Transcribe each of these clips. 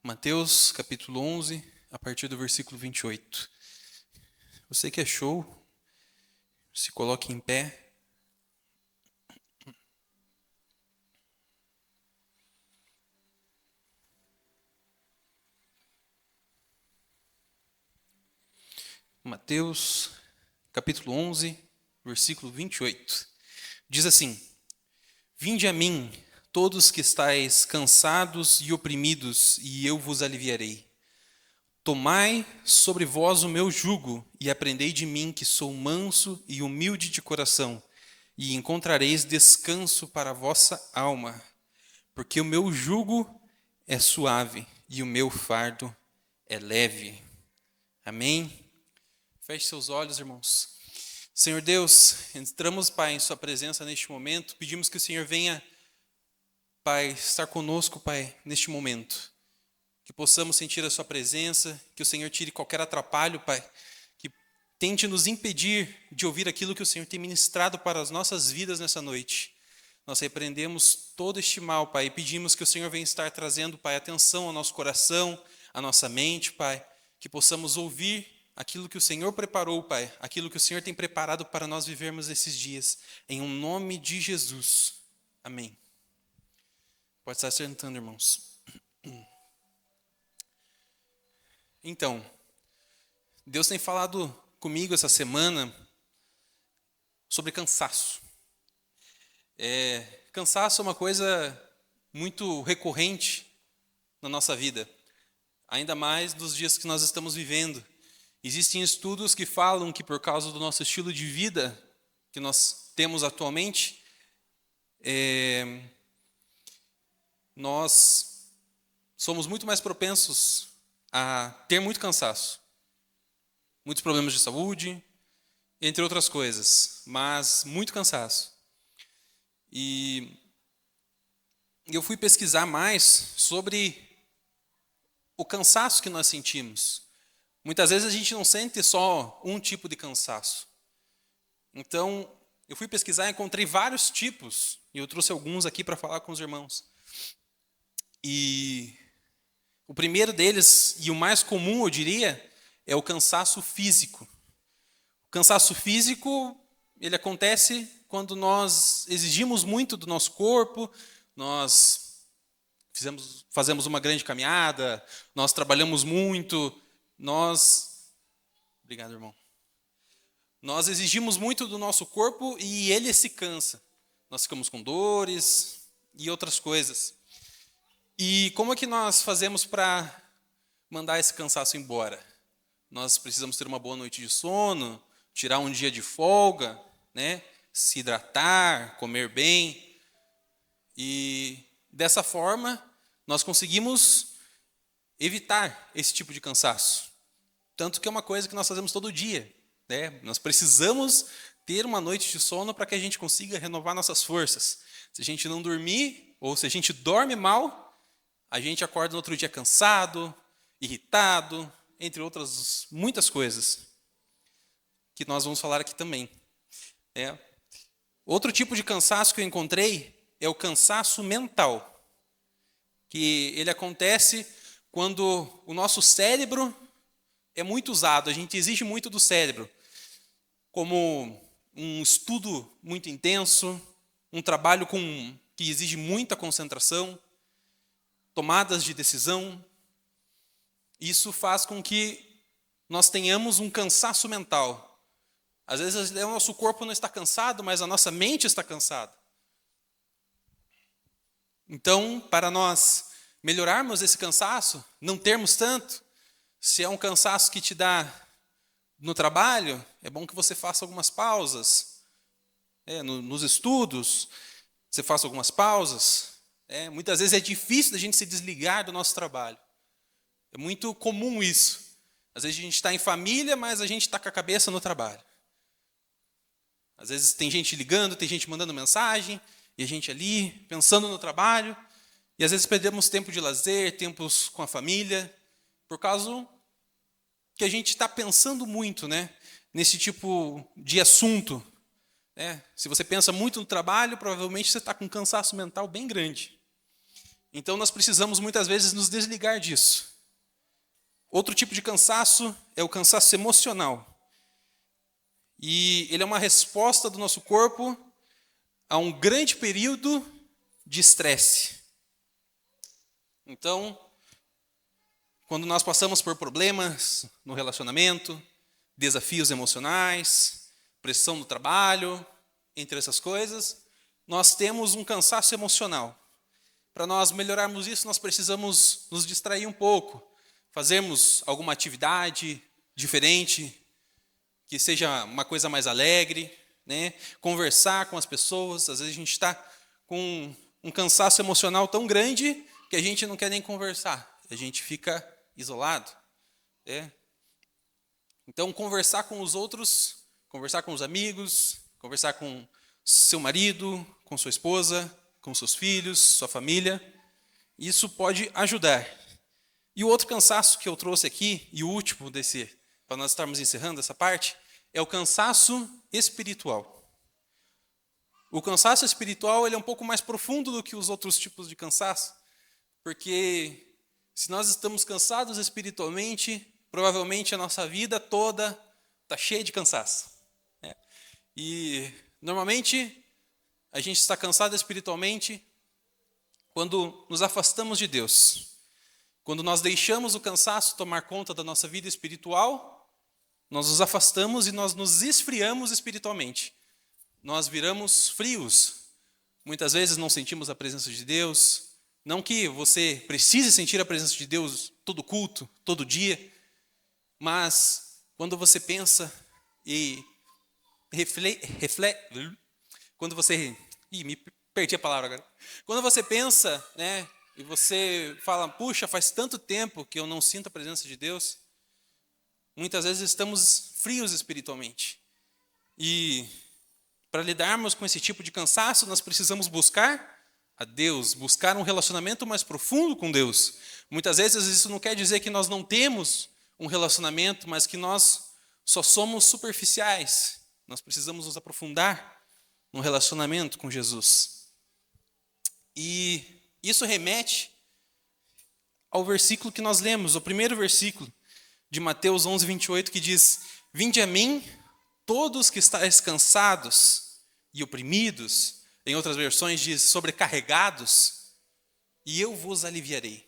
Mateus, capítulo 11, a partir do versículo 28. Você que achou, se coloque em pé. Mateus, capítulo 11, versículo 28. Diz assim: Vinde a mim, todos que estáis cansados e oprimidos, e eu vos aliviarei. Tomai sobre vós o meu jugo, e aprendei de mim, que sou manso e humilde de coração, e encontrareis descanso para a vossa alma, porque o meu jugo é suave e o meu fardo é leve. Amém? Feche seus olhos, irmãos. Senhor Deus, entramos, Pai, em sua presença neste momento, pedimos que o Senhor venha, Pai, estar conosco, Pai, neste momento. Que possamos sentir a sua presença, que o Senhor tire qualquer atrapalho, Pai, que tente nos impedir de ouvir aquilo que o Senhor tem ministrado para as nossas vidas nessa noite. Nós repreendemos todo este mal, Pai, e pedimos que o Senhor venha estar trazendo, Pai, atenção ao nosso coração, à nossa mente, Pai, que possamos ouvir aquilo que o Senhor preparou, Pai, aquilo que o Senhor tem preparado para nós vivermos esses dias, em um nome de Jesus. Amém. Pode estar sentando, irmãos. Então, Deus tem falado comigo essa semana sobre cansaço. Cansaço é uma coisa muito recorrente na nossa vida, ainda mais nos dias que nós estamos vivendo. Existem estudos que falam que por causa do nosso estilo de vida que nós temos atualmente, nós somos muito mais propensos a ter muito cansaço, muitos problemas de saúde, entre outras coisas, mas muito cansaço. E eu fui pesquisar mais sobre o cansaço que nós sentimos. Muitas vezes a gente não sente só um tipo de cansaço. Então, eu fui pesquisar e encontrei vários tipos, e eu trouxe alguns aqui para falar com os irmãos. E o primeiro deles, e o mais comum, eu diria, é o cansaço físico. O cansaço físico, ele acontece quando nós exigimos muito do nosso corpo, nós fazemos uma grande caminhada, nós trabalhamos muito, Obrigado, irmão. Nós exigimos muito do nosso corpo e ele se cansa. Nós ficamos com dores e outras coisas. E como é que nós fazemos para mandar esse cansaço embora? Nós precisamos ter uma boa noite de sono, tirar um dia de folga, né? Se hidratar, comer bem. E dessa forma, nós conseguimos evitar esse tipo de cansaço. Tanto que é uma coisa que nós fazemos todo dia, né? Nós precisamos ter uma noite de sono para que a gente consiga renovar nossas forças. Se a gente não dormir, ou se a gente dorme mal, a gente acorda no outro dia cansado, irritado, entre outras muitas coisas, que nós vamos falar aqui também. Outro tipo de cansaço que eu encontrei é o cansaço mental, que ele acontece quando o nosso cérebro é muito usado, a gente exige muito do cérebro, como um estudo muito intenso, um trabalho que exige muita concentração, tomadas de decisão. Isso faz com que nós tenhamos um cansaço mental. Às vezes o nosso corpo não está cansado, mas a nossa mente está cansada. Então, para nós melhorarmos esse cansaço, não termos tanto, se é um cansaço que te dá no trabalho, é bom que você faça algumas pausas. Nos estudos, você faça algumas pausas. Muitas vezes é difícil da gente se desligar do nosso trabalho. É muito comum isso. Às vezes a gente está em família, mas a gente está com a cabeça no trabalho. Às vezes tem gente ligando, tem gente mandando mensagem, e a gente ali, pensando no trabalho. E às vezes perdemos tempo de lazer, tempos com a família, por causa que a gente está pensando muito, né, nesse tipo de assunto. Se você pensa muito no trabalho, provavelmente você está com um cansaço mental bem grande. Então nós precisamos muitas vezes nos desligar disso. Outro tipo de cansaço é o cansaço emocional. E ele é uma resposta do nosso corpo a um grande período de estresse. Então, quando nós passamos por problemas no relacionamento, desafios emocionais, pressão no trabalho, entre essas coisas, nós temos um cansaço emocional. Para nós melhorarmos isso, nós precisamos nos distrair um pouco, fazermos alguma atividade diferente, que seja uma coisa mais alegre, né? Conversar com as pessoas. Às vezes a gente está com um cansaço emocional tão grande que a gente não quer nem conversar, a gente fica isolado. Né? Então, conversar com os outros, conversar com os amigos, conversar com seu marido, com sua esposa, com seus filhos, sua família, isso pode ajudar. E o outro cansaço que eu trouxe aqui, e o último para nós estarmos encerrando essa parte, é o cansaço espiritual. O cansaço espiritual ele é um pouco mais profundo do que os outros tipos de cansaço, porque se nós estamos cansados espiritualmente, provavelmente a nossa vida toda está cheia de cansaço. Né? E normalmente a gente está cansado espiritualmente quando nos afastamos de Deus. Quando nós deixamos o cansaço tomar conta da nossa vida espiritual, nós nos afastamos e nós nos esfriamos espiritualmente. Nós viramos frios. Muitas vezes não sentimos a presença de Deus. Não que você precise sentir a presença de Deus todo culto, todo dia, mas quando você pensa e reflete, quando você... me perdi a palavra agora. Quando você pensa, né, e você fala, puxa, faz tanto tempo que eu não sinto a presença de Deus, muitas vezes estamos frios espiritualmente. E para lidarmos com esse tipo de cansaço, nós precisamos buscar a Deus, buscar um relacionamento mais profundo com Deus. Muitas vezes isso não quer dizer que nós não temos um relacionamento, mas que nós só somos superficiais. Nós precisamos nos aprofundar no relacionamento com Jesus. E isso remete ao versículo que nós lemos, o primeiro versículo de Mateus 11, 28, que diz: Vinde a mim, todos que estáis cansados e oprimidos, em outras versões diz sobrecarregados, e eu vos aliviarei.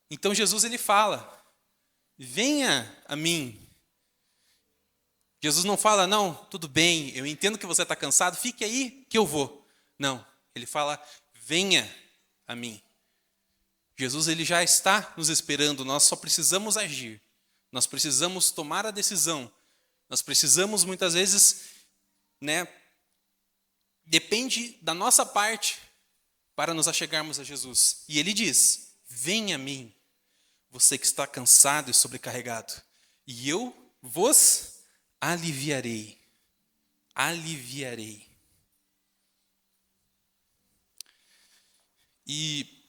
Então Jesus ele fala, venha a mim. Jesus não fala, não, tudo bem, eu entendo que você está cansado, fique aí que eu vou. Não, ele fala, venha a mim. Jesus ele já está nos esperando, nós só precisamos agir. Nós precisamos tomar a decisão. Nós precisamos muitas vezes, né, depende da nossa parte para nos achegarmos a Jesus. E ele diz, venha a mim, você que está cansado e sobrecarregado, e eu vos aliviarei. Aliviarei. E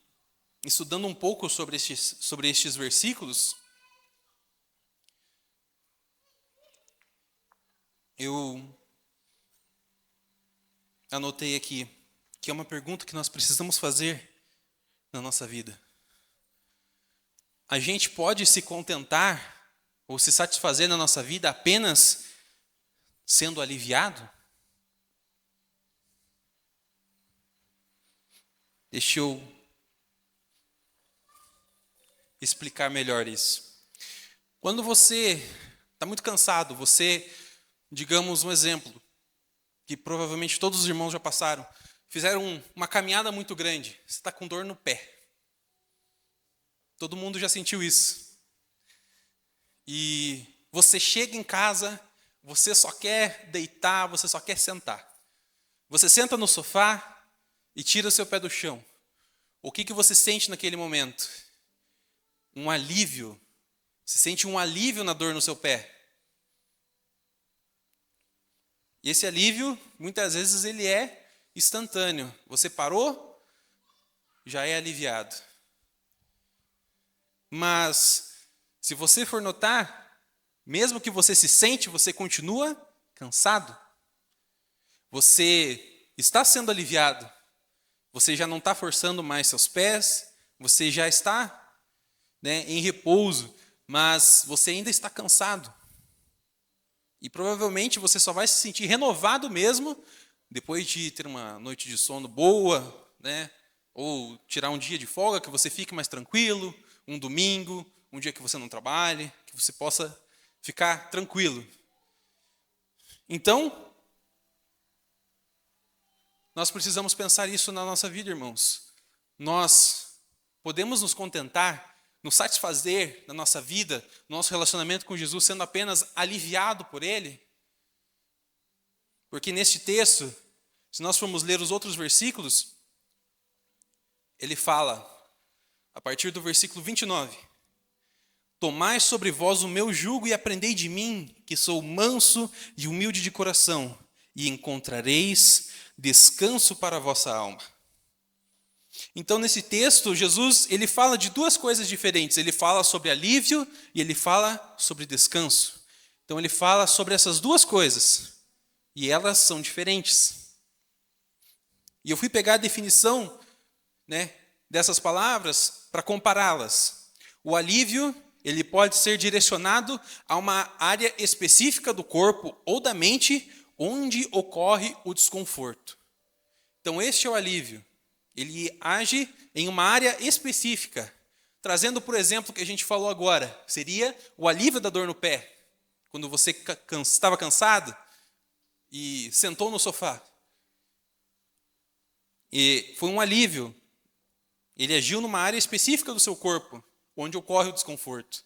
estudando um pouco sobre estes versículos, eu anotei aqui que é uma pergunta que nós precisamos fazer na nossa vida. A gente pode se contentar ou se satisfazer na nossa vida apenas sendo aliviado? Deixa eu explicar melhor isso. Quando você está muito cansado, você, digamos um exemplo, que provavelmente todos os irmãos já passaram, fizeram uma caminhada muito grande, você está com dor no pé. Todo mundo já sentiu isso. E você chega em casa, você só quer deitar, você só quer sentar. Você senta no sofá e tira o seu pé do chão. O que você sente naquele momento? Um alívio. Você sente um alívio na dor no seu pé. E esse alívio, muitas vezes, ele é instantâneo. Você parou, já é aliviado. Mas, se você for notar, mesmo que você se sente, você continua cansado. Você está sendo aliviado, você já não está forçando mais seus pés, você já está, né, em repouso, mas você ainda está cansado. E provavelmente você só vai se sentir renovado mesmo depois de ter uma noite de sono boa, né? Ou tirar um dia de folga que você fique mais tranquilo, um domingo, um dia que você não trabalhe, que você possa ficar tranquilo. Então, nós precisamos pensar isso na nossa vida, irmãos. Nós podemos nos contentar, nos satisfazer na nossa vida, no nosso relacionamento com Jesus, sendo apenas aliviado por Ele? Porque neste texto, se nós formos ler os outros versículos, ele fala, a partir do versículo 29, tomai sobre vós o meu jugo e aprendei de mim, que sou manso e humilde de coração, e encontrareis descanso para a vossa alma. Então, nesse texto, Jesus ele fala de duas coisas diferentes. Ele fala sobre alívio e ele fala sobre descanso. Então, ele fala sobre essas duas coisas. E elas são diferentes. E eu fui pegar a definição, né, dessas palavras para compará-las. O alívio, ele pode ser direcionado a uma área específica do corpo ou da mente onde ocorre o desconforto. Então, este é o alívio. Ele age em uma área específica. Trazendo, por exemplo, o que a gente falou agora, seria o alívio da dor no pé. Quando você estava cansado e sentou no sofá. E foi um alívio. Ele agiu numa área específica do seu corpo, onde ocorre o desconforto.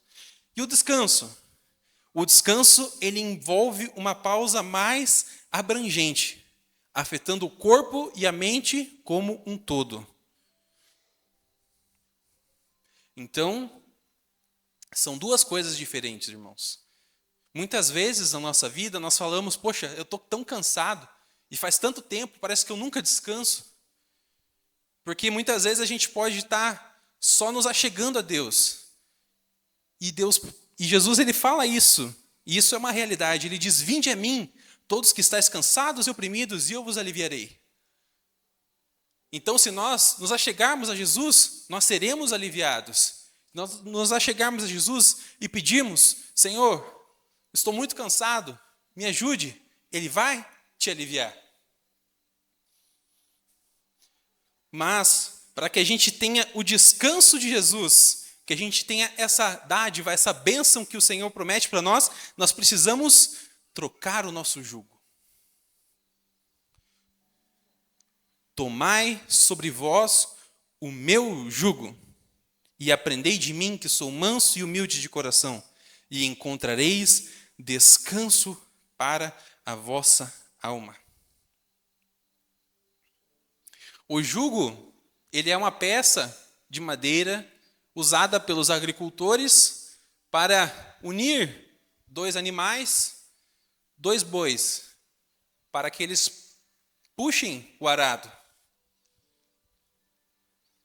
E o descanso? O descanso, ele envolve uma pausa mais abrangente, afetando o corpo e a mente como um todo. Então, são duas coisas diferentes, irmãos. Muitas vezes na nossa vida nós falamos, poxa, eu estou tão cansado, e faz tanto tempo, parece que eu nunca descanso. Porque muitas vezes a gente pode estar só nos achegando a Deus. E Jesus ele fala isso, e isso é uma realidade. Ele diz, vinde a mim, todos que estáis cansados e oprimidos, e eu vos aliviarei. Então, se nós nos achegarmos a Jesus, nós seremos aliviados. Nós nos achegarmos a Jesus e pedirmos, Senhor, estou muito cansado, me ajude, Ele vai te aliviar. Mas, para que a gente tenha o descanso de Jesus, que a gente tenha essa dádiva, essa bênção que o Senhor promete para nós, nós precisamos trocar o nosso jugo. Tomai sobre vós o meu jugo, e aprendei de mim, que sou manso e humilde de coração, e encontrareis descanso para a vossa alma. O jugo, ele é uma peça de madeira usada pelos agricultores para unir dois animais, dois bois, para que eles puxem o arado.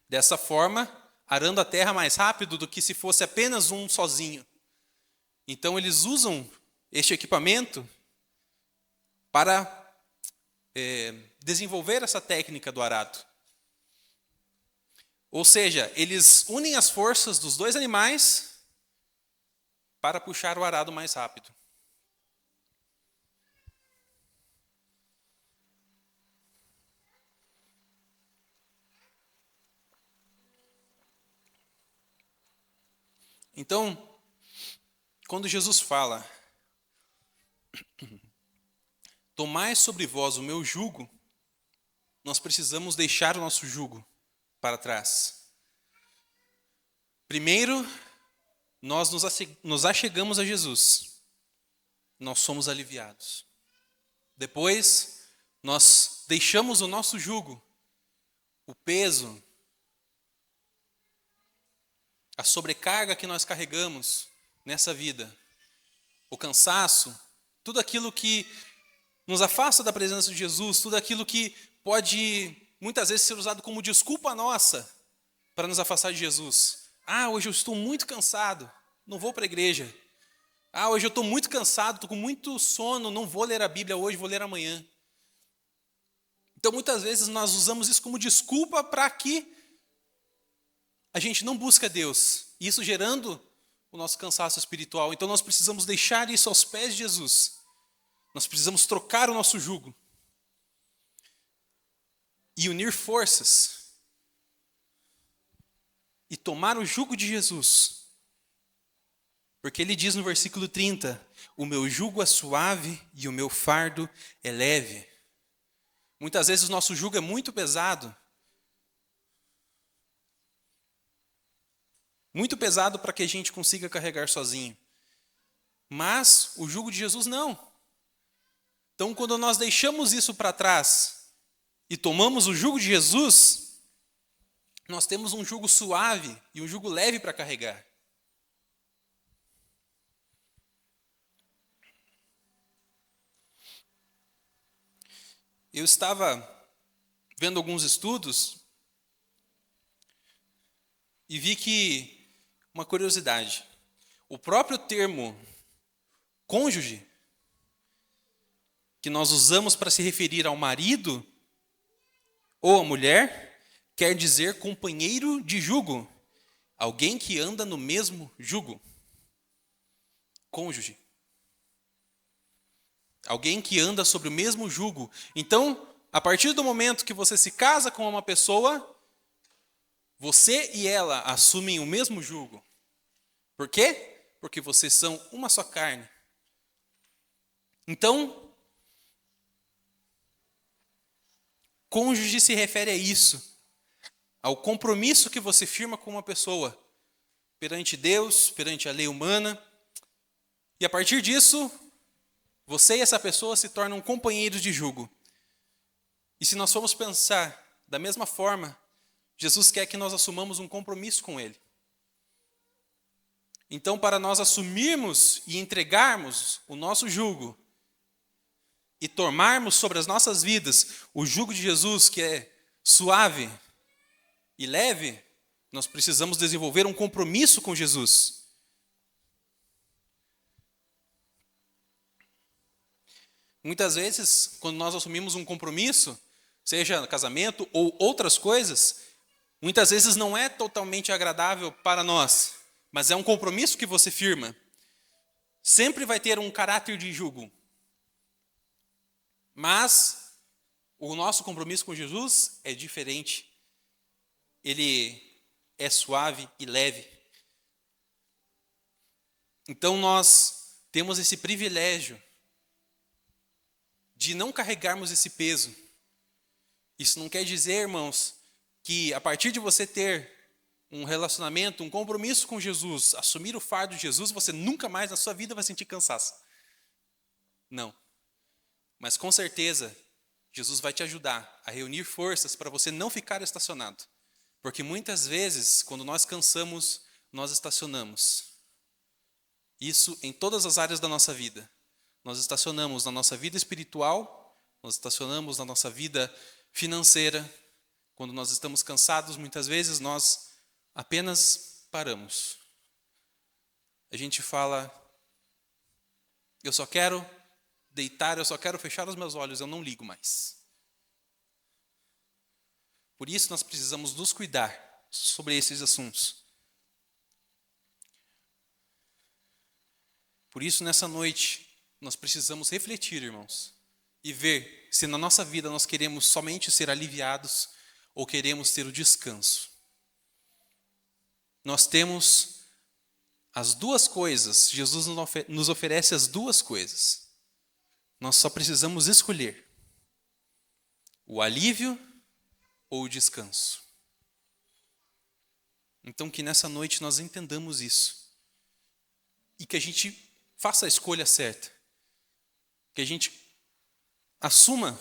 Dessa forma, arando a terra mais rápido do que se fosse apenas um sozinho. Então, eles usam este equipamento para desenvolver essa técnica do arado. Ou seja, eles unem as forças dos dois animais para puxar o arado mais rápido. Então, quando Jesus fala, tomai sobre vós o meu jugo, nós precisamos deixar o nosso jugo para trás. Primeiro, nós nos achegamos a Jesus. Nós somos aliviados. Depois, nós deixamos o nosso jugo, o peso, a sobrecarga que nós carregamos nessa vida, o cansaço, tudo aquilo que nos afasta da presença de Jesus, tudo aquilo que pode muitas vezes ser usado como desculpa nossa para nos afastar de Jesus. Hoje eu estou muito cansado, não vou para a igreja. Hoje eu estou muito cansado, estou com muito sono, não vou ler a Bíblia hoje, vou ler amanhã. Então, muitas vezes, nós usamos isso como desculpa para que a gente não busque a Deus. Isso gerando o nosso cansaço espiritual. Então, nós precisamos deixar isso aos pés de Jesus. Nós precisamos trocar o nosso jugo. E unir forças. E tomar o jugo de Jesus. Porque ele diz no versículo 30, o meu jugo é suave e o meu fardo é leve. Muitas vezes o nosso jugo é muito pesado. Muito pesado para que a gente consiga carregar sozinho. Mas o jugo de Jesus não. Então, quando nós deixamos isso para trás e tomamos o jugo de Jesus, nós temos um jugo suave e um jugo leve para carregar. Eu estava vendo alguns estudos e vi que, uma curiosidade, o próprio termo cônjuge, que nós usamos para se referir ao marido ou à mulher, quer dizer companheiro de jugo, alguém que anda no mesmo jugo. Cônjuge. Alguém que anda sobre o mesmo jugo. Então, a partir do momento que você se casa com uma pessoa, você e ela assumem o mesmo jugo. Por quê? Porque vocês são uma só carne. Então, cônjuge se refere a isso, ao compromisso que você firma com uma pessoa, perante Deus, perante a lei humana. E a partir disso, você e essa pessoa se tornam companheiros de jugo. E se nós formos pensar da mesma forma, Jesus quer que nós assumamos um compromisso com Ele. Então, para nós assumirmos e entregarmos o nosso jugo e tomarmos sobre as nossas vidas o jugo de Jesus, que é suave e leve, nós precisamos desenvolver um compromisso com Jesus. Muitas vezes, quando nós assumimos um compromisso, seja casamento ou outras coisas, muitas vezes não é totalmente agradável para nós, mas é um compromisso que você firma. Sempre vai ter um caráter de jugo. Mas o nosso compromisso com Jesus é diferente. Ele é suave e leve. Então nós temos esse privilégio de não carregarmos esse peso. Isso não quer dizer, irmãos, que a partir de você ter um relacionamento, um compromisso com Jesus, assumir o fardo de Jesus, você nunca mais na sua vida vai sentir cansaço. Não. Mas com certeza, Jesus vai te ajudar a reunir forças para você não ficar estacionado. Porque muitas vezes, quando nós cansamos, nós estacionamos. Isso em todas as áreas da nossa vida. Nós estacionamos na nossa vida espiritual, nós estacionamos na nossa vida financeira. Quando nós estamos cansados, muitas vezes nós apenas paramos. A gente fala, eu só quero deitar, eu só quero fechar os meus olhos, eu não ligo mais. Por isso nós precisamos nos cuidar sobre esses assuntos. Por isso, nessa noite, nós precisamos refletir, irmãos, e ver se na nossa vida nós queremos somente ser aliviados ou queremos ter o descanso. Nós temos as duas coisas, Jesus nos oferece as duas coisas. Nós só precisamos escolher o alívio ou o descanso. Então, que nessa noite nós entendamos isso e que a gente faça a escolha certa. Que a gente assuma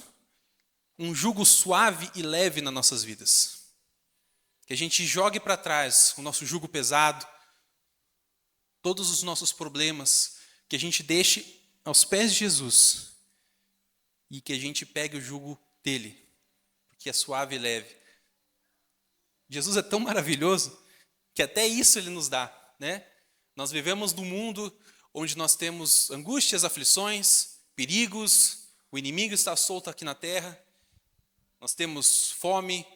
um jugo suave e leve nas nossas vidas. Que a gente jogue para trás o nosso jugo pesado, todos os nossos problemas, que a gente deixe aos pés de Jesus e que a gente pegue o jugo dele, porque é suave e leve. Jesus é tão maravilhoso que até isso ele nos dá, né? Nós vivemos num mundo onde nós temos angústias, aflições, perigos, o inimigo está solto aqui na terra. Nós temos fome,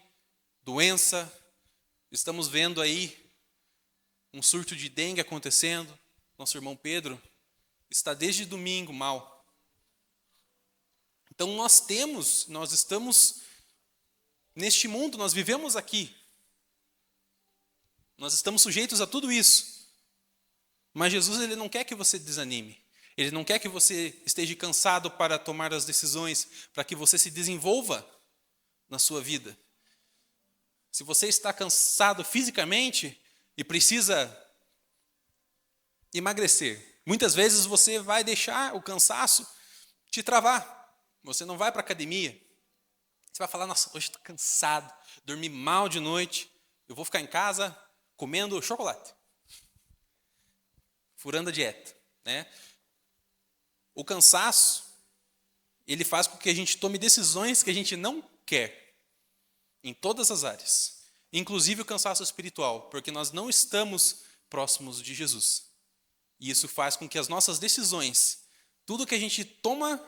doença, estamos vendo aí um surto de dengue acontecendo. Nosso irmão Pedro está desde domingo mal. Então nós estamos neste mundo, nós vivemos aqui. Nós estamos sujeitos a tudo isso. Mas Jesus, ele não quer que você desanime. Ele não quer que você esteja cansado para tomar as decisões, para que você se desenvolva na sua vida. Se você está cansado fisicamente e precisa emagrecer, muitas vezes você vai deixar o cansaço te travar. Você não vai para a academia. Você vai falar, nossa, hoje estou cansado, dormi mal de noite, eu vou ficar em casa comendo chocolate, furando a dieta, né? O cansaço, ele faz com que a gente tome decisões que a gente não quer, em todas as áreas, inclusive o cansaço espiritual, porque nós não estamos próximos de Jesus. E isso faz com que as nossas decisões, tudo que a gente toma,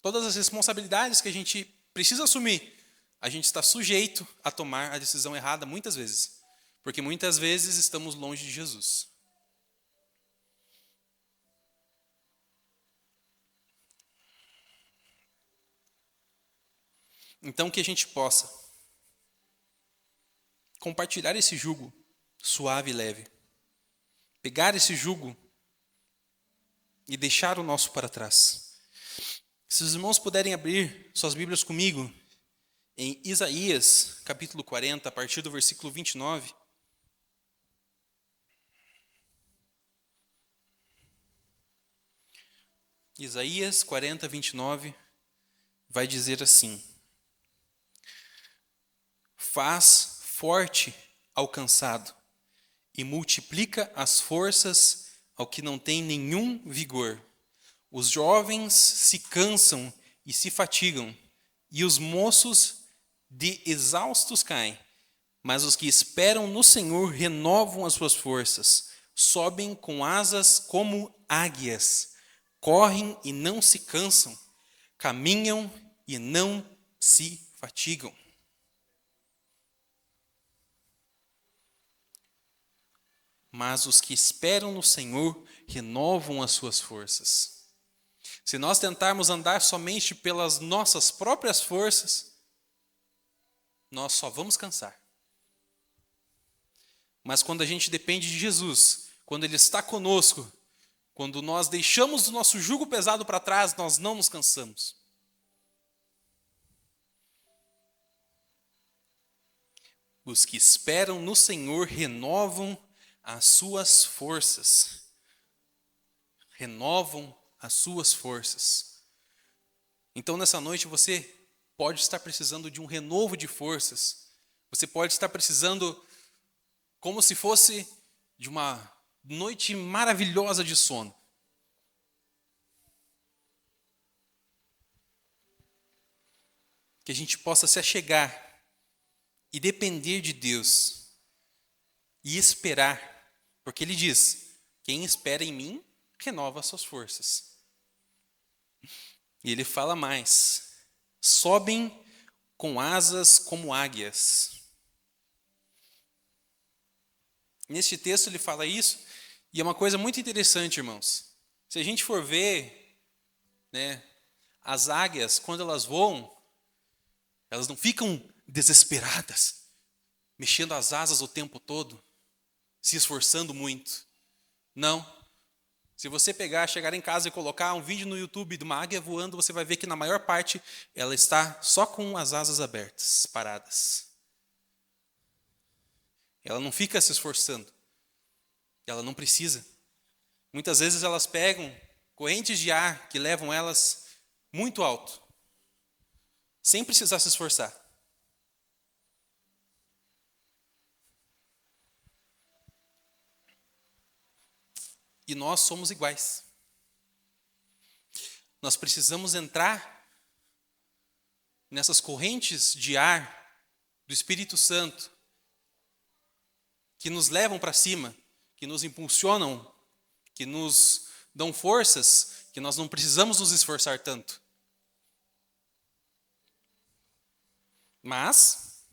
todas as responsabilidades que a gente precisa assumir, a gente está sujeito a tomar a decisão errada muitas vezes, porque muitas vezes estamos longe de Jesus. Então, que a gente possa compartilhar esse jugo suave e leve. Pegar esse jugo e deixar o nosso para trás. Se os irmãos puderem abrir suas Bíblias comigo, em Isaías, capítulo 40, a partir do versículo 29. Isaías 40, 29, vai dizer assim: faz forte ao cansado e multiplica as forças ao que não tem nenhum vigor. Os jovens se cansam e se fatigam, e os moços de exaustos caem. Mas os que esperam no Senhor renovam as suas forças, sobem com asas como águias, correm e não se cansam, caminham e não se fatigam. Mas os que esperam no Senhor renovam as suas forças. Se nós tentarmos andar somente pelas nossas próprias forças, nós só vamos cansar. Mas quando a gente depende de Jesus, quando Ele está conosco, quando nós deixamos o nosso jugo pesado para trás, nós não nos cansamos. Os que esperam no Senhor renovam as suas forças. Renovam as suas forças. Então, nessa noite, você pode estar precisando de um renovo de forças. Você pode estar precisando, como se fosse de uma noite maravilhosa de sono. Que a gente possa se achegar e depender de Deus e esperar, porque Ele diz: quem espera em mim renova as suas forças. E Ele fala mais: sobem com asas como águias. Neste texto ele fala isso, e é uma coisa muito interessante, irmãos. Se a gente for ver, né, as águias, quando elas voam, elas não ficam desesperadas, mexendo as asas o tempo todo, se esforçando muito. Não. Se você chegar em casa e colocar um vídeo no YouTube de uma águia voando, você vai ver que na maior parte ela está só com as asas abertas, paradas. Ela não fica se esforçando. Ela não precisa. Muitas vezes elas pegam correntes de ar que levam elas muito alto, sem precisar se esforçar. E nós somos iguais. Nós precisamos entrar nessas correntes de ar do Espírito Santo que nos levam para cima, que nos impulsionam, que nos dão forças, que nós não precisamos nos esforçar tanto. Mas,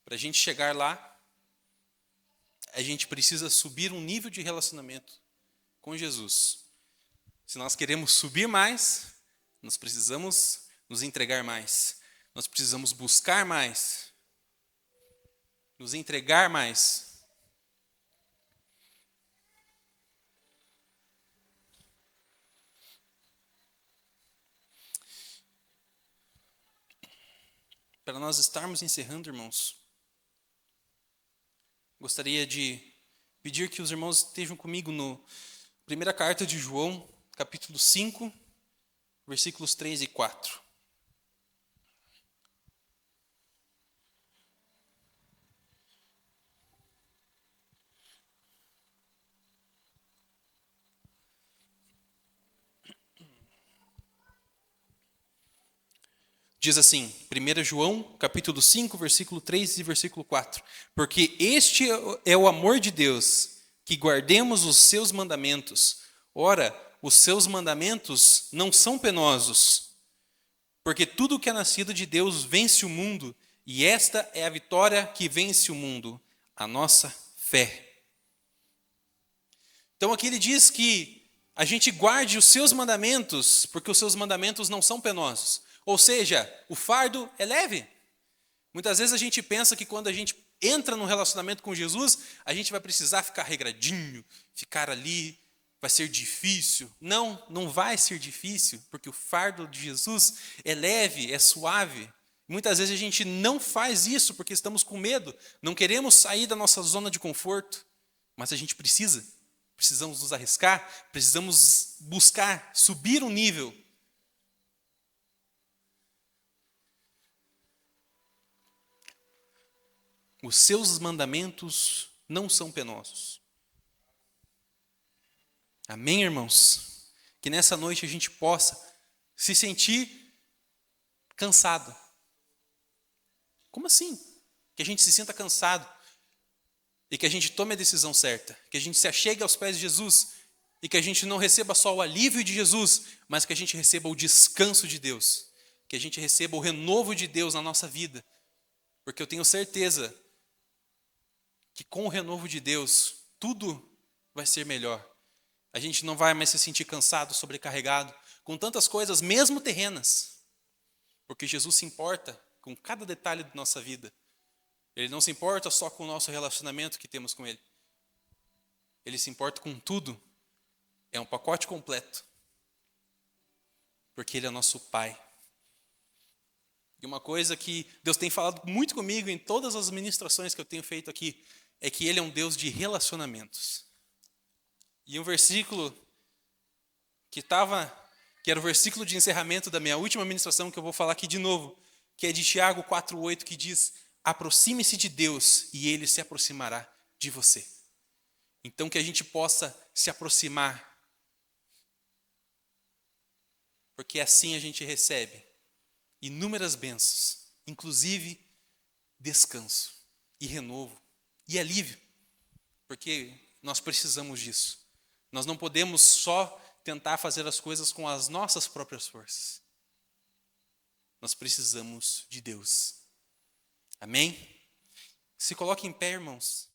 para a gente chegar lá, a gente precisa subir um nível de relacionamento com Jesus. Se nós queremos subir mais, nós precisamos nos entregar mais. Nós precisamos buscar mais. Nos entregar mais. Para nós estarmos encerrando, irmãos, gostaria de pedir que os irmãos estejam comigo no primeira carta de João, capítulo 5, versículos 3 e 4. Diz assim, 1 João, capítulo 5, versículo 3 e versículo 4. Porque este é o amor de Deus, que guardemos os seus mandamentos. Ora, os seus mandamentos não são penosos, porque tudo que é nascido de Deus vence o mundo, e esta é a vitória que vence o mundo, a nossa fé. Então aqui ele diz que a gente guarde os seus mandamentos, porque os seus mandamentos não são penosos. Ou seja, o fardo é leve. Muitas vezes a gente pensa que quando a gente entra num relacionamento com Jesus, a gente vai precisar ficar regradinho, ficar ali, vai ser difícil. Não, não vai ser difícil, porque o fardo de Jesus é leve, é suave. Muitas vezes a gente não faz isso porque estamos com medo, não queremos sair da nossa zona de conforto, mas a gente precisamos nos arriscar, precisamos buscar, subir um nível. Os seus mandamentos não são penosos. Amém, irmãos? Que nessa noite a gente possa se sentir cansado. Como assim? Que a gente se sinta cansado e que a gente tome a decisão certa, que a gente se achegue aos pés de Jesus e que a gente não receba só o alívio de Jesus, mas que a gente receba o descanso de Deus, que a gente receba o renovo de Deus na nossa vida, porque eu tenho certeza que com o renovo de Deus, tudo vai ser melhor. A gente não vai mais se sentir cansado, sobrecarregado, com tantas coisas, mesmo terrenas. Porque Jesus se importa com cada detalhe da nossa vida. Ele não se importa só com o nosso relacionamento que temos com Ele. Ele se importa com tudo. É um pacote completo. Porque Ele é nosso Pai. E uma coisa que Deus tem falado muito comigo em todas as ministrações que eu tenho feito aqui, é que Ele é um Deus de relacionamentos. E um versículo que era o versículo de encerramento da minha última ministração, que eu vou falar aqui de novo, que é de Tiago 4,8, que diz: aproxime-se de Deus e Ele se aproximará de você. Então que a gente possa se aproximar, porque assim a gente recebe inúmeras bênçãos, inclusive descanso e renovo e alívio, porque nós precisamos disso. Nós não podemos só tentar fazer as coisas com as nossas próprias forças. Nós precisamos de Deus. Amém? Se coloque em pé, irmãos.